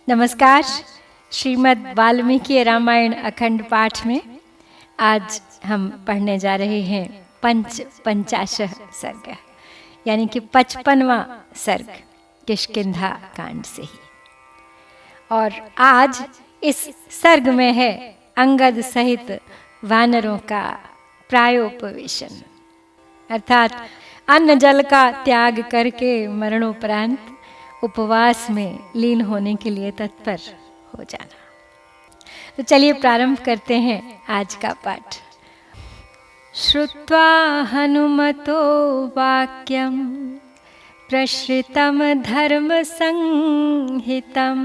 नमस्कार। श्रीमद् वाल्मीकि रामायण अखंड पाठ में आज हम पढ़ने जा रहे हैं पंचाशः सर्ग, यानी कि 55वां सर्ग किष्किंधा कांड से ही। और आज इस सर्ग में है अंगद सहित वानरों का प्रायोपवेशन, अर्थात अन्न जल का त्याग करके मरणोपरांत उपवास में लीन होने के लिए तत्पर हो जाना। तो चलिए प्रारंभ करते हैं आज का पाठ। श्रुत्वा हनुमतो वाक्यम प्रश्रितम धर्म संहितम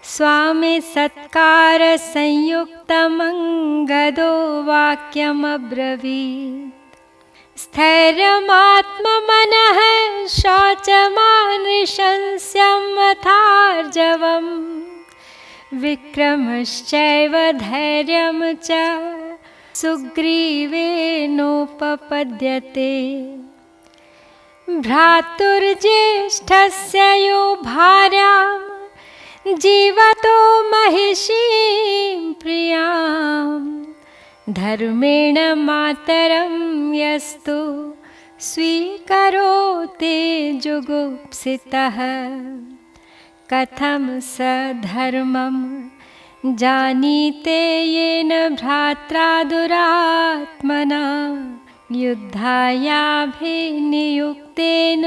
स्वामी सत्कार संयुक्तम अंगदो वाक्यम अब्रवीत्। स्थैर्यमात्मनः शौचमानृशंस्यमथार्जवम् विक्रमश्चैव धैर्यं च सुग्रीवेनोपपद्यते। भ्रातुर्ज्येष्ठस्य यो भार्यां जीवतो महिषीं प्रियां धर्मेण मातरं यस्तु स्वीकरोति जुगुप्सितः। कथं स धर्मं जानीते येन भ्रात्रा दुरात्मना युद्धायाभिनियुक्तेन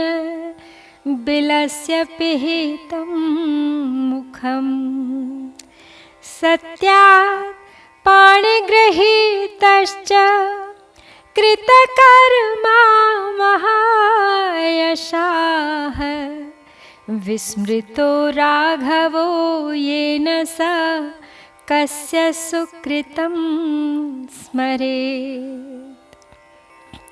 बिलस्य पिहितं मुखम्। सत्यात् पाणिगृहीतश्च कृतकर्मा महायशाः विस्मृतो राघवो येन स कस्य सुकृतं स्मरेत्।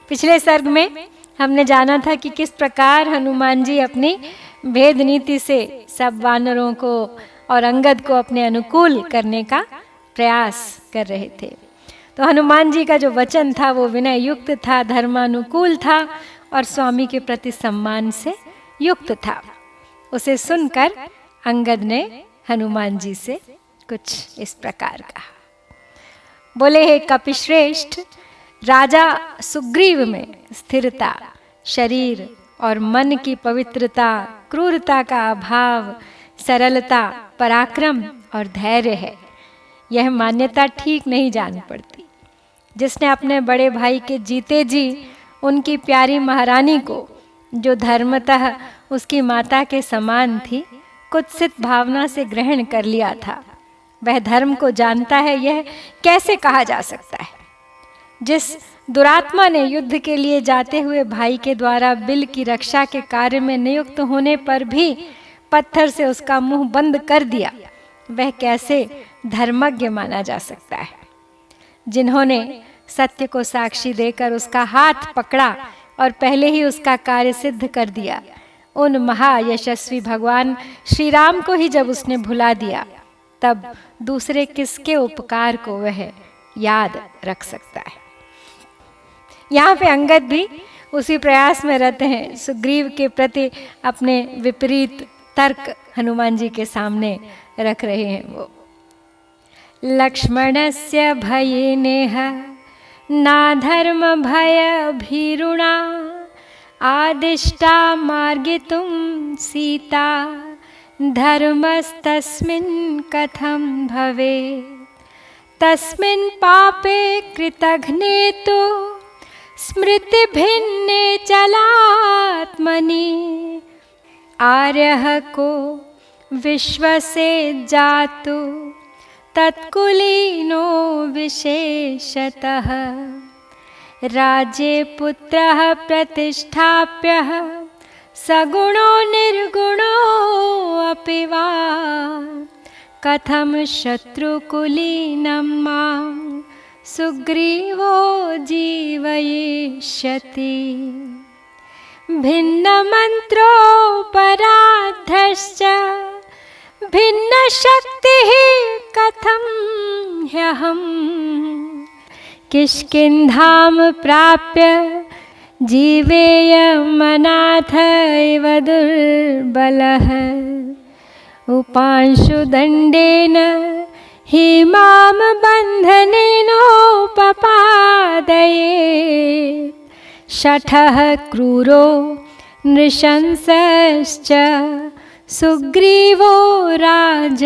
पिछले सर्ग में हमने जाना था कि किस प्रकार हनुमान जी अपनी भेद नीति से सब वानरों को और अंगद को अपने अनुकूल करने का प्रयास कर रहे थे। तो हनुमान जी का जो वचन था वो विनय युक्त था, धर्मानुकूल था और स्वामी के प्रति सम्मान से युक्त था। उसे सुनकर अंगद ने हनुमान जी से कुछ इस प्रकार कहा। बोले, हे कपिश्रेष्ठ, राजा सुग्रीव में स्थिरता, शरीर और मन की पवित्रता, क्रूरता का अभाव, सरलता, पराक्रम और धैर्य है। यह मान्यता ठीक नहीं जान पड़ती। जिसने अपने बड़े भाई के जीते जी उनकी प्यारी महारानी को, जो धर्मतः उसकी माता के समान थी, कुत्सित भावना से ग्रहण कर लिया था, वह धर्म को जानता है, यह कैसे कहा जा सकता है। जिस दुरात्मा ने युद्ध के लिए जाते हुए भाई के द्वारा बिल की रक्षा के कार्य में नियुक्त होने पर भी पत्थर से उसका मुंह बंद कर दिया, वह कैसे धर्मज्ञ माना जा सकता है। जिन्होंने सत्य को साक्षी देकर उसका हाथ पकड़ा और पहले ही उसका कार्य सिद्ध कर दिया, उन महायशस्वी भगवान श्री राम को ही जब उसने भुला दिया, तब दूसरे किसके उपकार को वह याद रख सकता है। यहाँ पे अंगद भी उसी प्रयास में रहते हैं। सुग्रीव के प्रति अपने विपरीत तर्क हनुमान जी के सामने रख रहे हैं। वो लक्ष्मणस्य भयेनेह नाधर्म भय भीरुणा आदिष्टा मार्गितुं सीता धर्मस्तस्मिन् कथं भवेत्। तस्मिन् पापे कृतघ्ने तु स्मृति भिन्ने चलात्मनि आर्यः को विश्वसे जातु तत्कुलीनो विशेषतः। राज्ये पुत्रः प्रतिष्ठाप्यः सगुणो निर्गुणो अपि वा कथं शत्रुकुलीनं मां सुग्रीवो जीवयिष्यति। भिन्नमन्त्रोपराधश्च भिन्नशक्तिः कथं ह्यहम् किष्किन्धां प्राप्य जीवेयमनाथ इव दुर्बलः। उपांशुदण्डेन हेमां बन्धनेनोपपादयेत्। शठः क्रूरो नृशंसश्च सुग्रीवो राजकारणात्।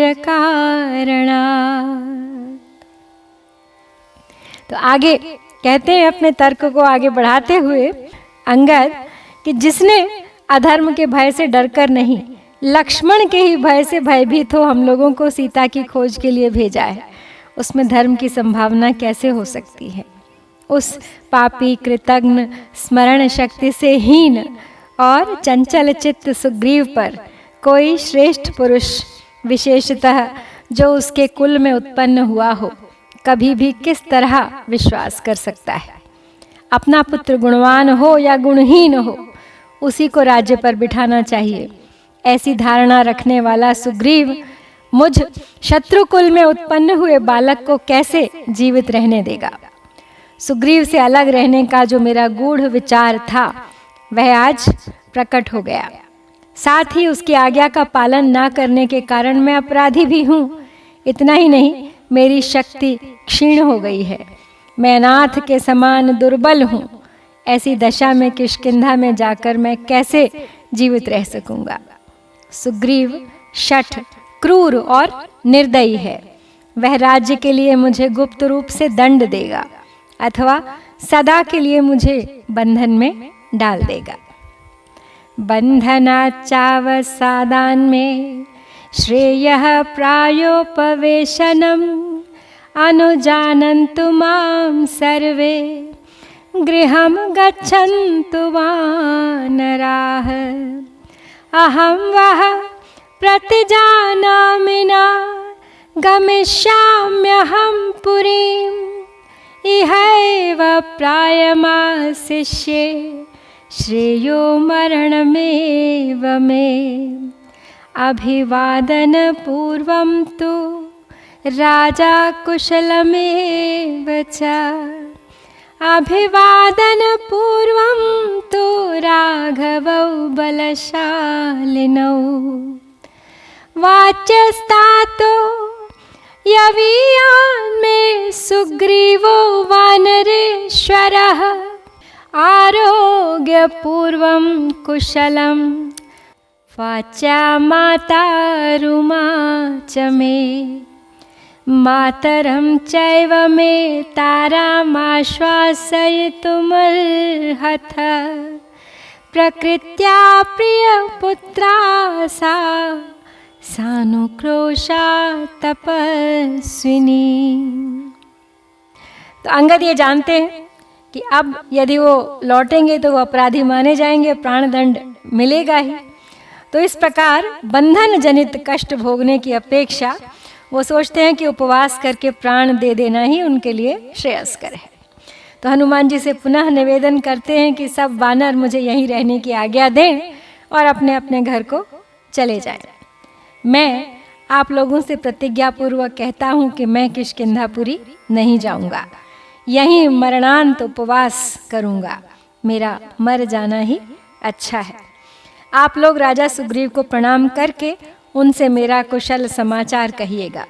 तो आगे कहते हैं अपने तर्क को आगे बढ़ाते हुए अंगद कि जिसने अधर्म के भय से डरकर नहीं, लक्ष्मण के ही भय से भयभीत हो हम लोगों को सीता की खोज के लिए भेजा है, उसमें धर्म की संभावना कैसे हो सकती है। उस पापी, कृतघ्न, स्मरण शक्ति से हीन और चंचल चित्त सुग्रीव पर कोई श्रेष्ठ पुरुष, विशेषतः जो उसके कुल में उत्पन्न हुआ हो, कभी भी किस तरह विश्वास कर सकता है। अपना पुत्र गुणवान हो या गुणहीन हो, उसी को राज्य पर बिठाना चाहिए। ऐसी धारणा रखने वाला सुग्रीव मुझ शत्रुकुल में उत्पन्न हुए बालक को कैसे जीवित रहने देगा। सुग्रीव से अलग रहने का जो मेरा गूढ़ विचार था वह आज प्रकट हो गया। साथ ही उसकी आज्ञा का पालन ना करने के कारण मैं अपराधी भी हूँ। इतना ही नहीं, मेरी शक्ति क्षीण हो गई है, मैं अनाथ के समान दुर्बल हूँ। ऐसी दशा में किष्किंधा में जाकर मैं कैसे जीवित रह सकूंगा। सुग्रीव शठ, क्रूर और निर्दयी है। वह राज्य के लिए मुझे गुप्त रूप से दंड देगा अथवा सदा के लिए मुझे बंधन में डाल देगा। बंधनाच्चावसादान में श्रेयः प्रायोपवेशनम् अनुजानन्तु मां सर्वे गृहं गच्छन्तु वानराः। अहं वः प्रतिजानामि न गमिष्याम्यहं पुरीम् इहैव प्रायमाशिष्ये श्रेयो मरणमेव मे। अभिवादन पूर्वं तु राजा कुशलमेव च। अभिवादन पूर्वं तु राघवौ बलशालिनौ। वाच्यस्तातो यवीयान् मे सुग्रीवो वानरेश्वरः। आरोग्यपूर्वं कुशलं वाचा माता रुमा च मे। मातरं चैव मे तारामाश्वासयितुमर्हथ। प्रकृत्या प्रियपुत्रा सा सानुक्रोशा तपस्विनी। तो अंगद ये जानते हैं कि अब यदि वो लौटेंगे तो वो अपराधी माने जाएंगे, प्राणदंड मिलेगा ही। तो इस प्रकार बंधन जनित कष्ट भोगने की अपेक्षा वो सोचते हैं कि उपवास करके प्राण दे देना ही उनके लिए श्रेयस्कर है। तो हनुमान जी से पुनः निवेदन करते हैं कि सब वानर मुझे यहीं रहने की आज्ञा दें और अपने अपने घर को चले जाएं। मैं आप लोगों से प्रतिज्ञापूर्वक कहता हूँ कि मैं किष्किंधापुरी नहीं जाऊँगा, यहीं मरणांत उपवास करूँगा। मेरा मर जाना ही अच्छा है। आप लोग राजा सुग्रीव को प्रणाम करके उनसे मेरा कुशल समाचार कहिएगा।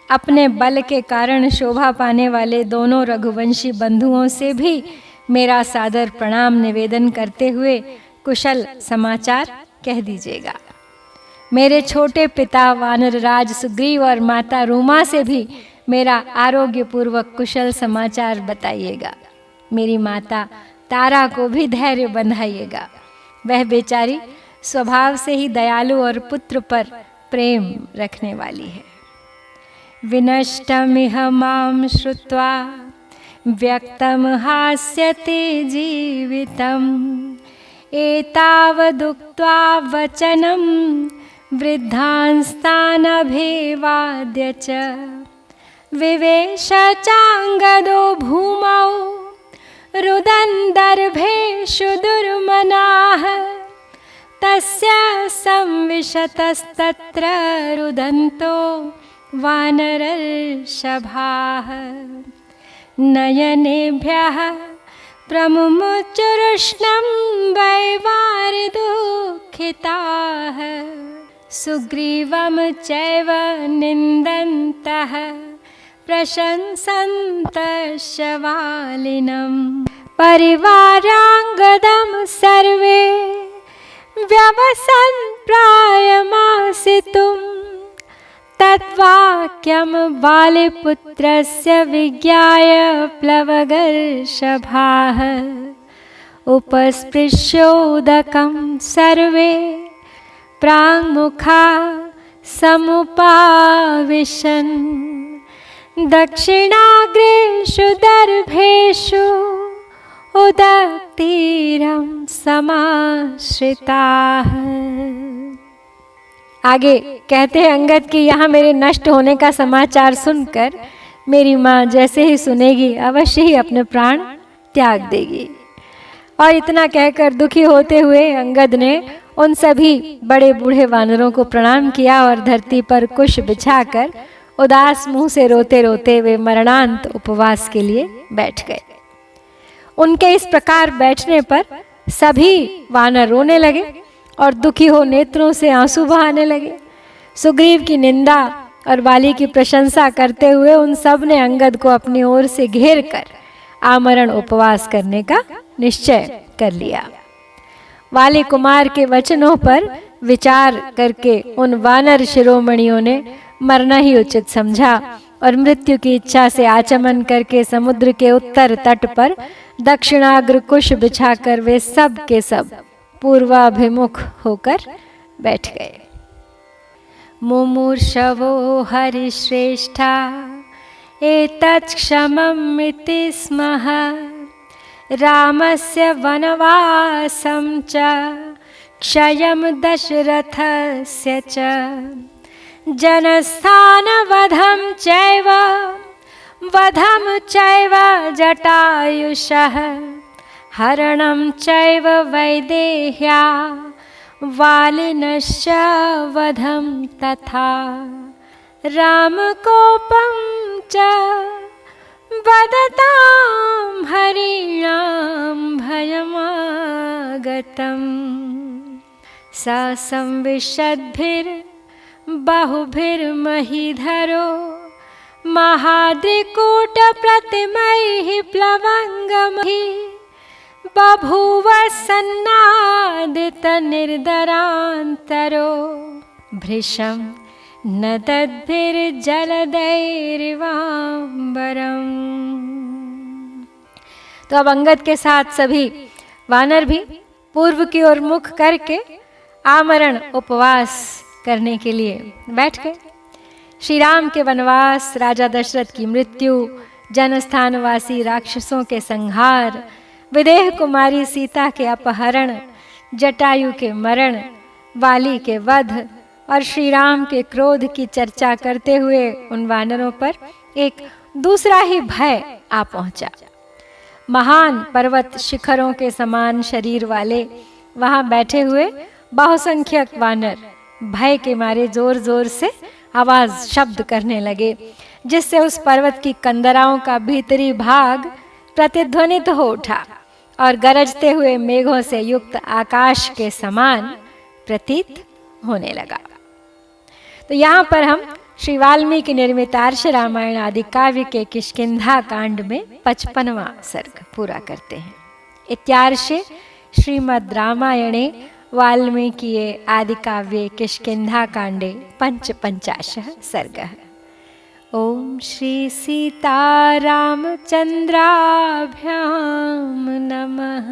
अपने बल के कारण शोभा पाने वाले दोनों रघुवंशी बंधुओं से भी मेरा सादर प्रणाम निवेदन करते हुए कुशल समाचार कह दीजिएगा। मेरे छोटे पिता वानरराज सुग्रीव और माता रूमा से भी मेरा आरोग्यपूर्वक कुशल समाचार बताइएगा। मेरी माता तारा को भी धैर्य बंधाइएगा। वह बेचारी स्वभाव से ही दयालु और पुत्र पर प्रेम रखने वाली है। विनष्टमिह मां श्रुत्वा व्यक्तं हास्यते जीवितम्। एतावदुक्त्वा वचनं वृद्धांस्तानभिवाद्य च। विवेश चांगदो भूमौ रुदन् दर्भेषु दुर्मनाः। तस्य संविशतस्तत्र रुदन्तो वानरर्षभाः। नयनेभ्यः प्रमुमुचुरुष्णं वै वारिदुःखिताः। सुग्रीवं चैव निन्दन्तः प्रशंसन्तश्च वालिनं परिवाराङ्गदं सर्वे व्यवसन् प्रायमासितुं तद्वाक्यं वालिपुत्रस्य विज्ञाय प्लवगर्षभाः उपस्पृश्योदकं सर्वे प्राङ्मुखा समुपाविशन् दक्षिणाग्रेषु दर्भेषु उदक्तीरं समाश्रिताः। आगे कहते हैं अंगद कि यहाँ मेरे नष्ट होने का समाचार सुनकर मेरी माँ जैसे ही सुनेगी अवश्य ही अपने प्राण त्याग देगी। और इतना कहकर दुखी होते हुए अंगद ने उन सभी बड़े बूढ़े वानरों को प्रणाम किया और धरती पर कुश बिछाकर उदास मुंह से रोते रोते वे मरणांत उपवास के लिए बैठ गए। उनके इस प्रकार बैठने पर सभी वानर रोने लगे और दुखी हो नेत्रों से आंसू बहाने लगे। सुग्रीव की निंदा और वाली की प्रशंसा करते हुए उन सब ने अंगद को अपनी ओर से घेर कर आमरण उपवास करने का निश्चय कर लिया। वाली कुमार के वचनों पर विचार करके उन वानर शिरोमणियों ने मरना ही उचित समझा और मृत्यु की इच्छा से आचमन करके समुद्र के उत्तर तट पर दक्षिणाग्र कुश बिछाकर वे सब के सब पूर्वाभिमुख होकर बैठ गए। मुमुर्षवो हरिश्रेष्ठा एतत्क्षममिति स्मः रामस्य वनवासं च क्षयं दशरथस्य च जनस्थानवधं चैव जटायुषः हरणं चैव वैदेह्या वालिनश्च वधं तथा रामकोपं च वदतां हरिणां भयमागतम् स संविशद्भिर्बहुभिर्महीधरो महाद्रिकूटप्रतिमैः प्लवङ्गमहि बभूव सन्नादितनिर्दरान्तरो भृशं न तद्भिर्जलदैरिवाम्बरम्। तो अब अंगद के साथ सभी वानर भी पूर्व की ओर मुख करके आमरण उपवास करने के लिए बैठ गए। श्री राम के वनवास, राजा दशरथ की मृत्यु, जनस्थानवासी राक्षसों के संहार, विदेह कुमारी सीता के अपहरण, जटायु के मरण, वाली के वध और श्री राम के क्रोध की चर्चा करते हुए उन वानरों पर एक दूसरा ही भय आ पहुंचा। महान पर्वत शिखरों के समान शरीर वाले वहां बैठे हुए बहुसंख्यक वानर भय के मारे जोर जोर से आवाज शब्द करने लगे, जिससे उस पर्वत की कंदराओं का भीतरी भाग प्रतिध्वनित हो उठा और गरजते हुए मेघों से युक्त आकाश के समान प्रतीत होने लगा। तो यहाँ पर हम श्री वाल्मीकि निर्मित आर्ष रामायण आदि काव्य के किष्किंधा कांड में 55वां सर्ग पूरा करते हैं। इत्यार्षे श्रीमद् रामायणे वाल्मीकिये आदि काव्ये किष्किंधा कांडे 55 सर्गः। ओम श्री सीतारामचंद्राभ्यां नमः।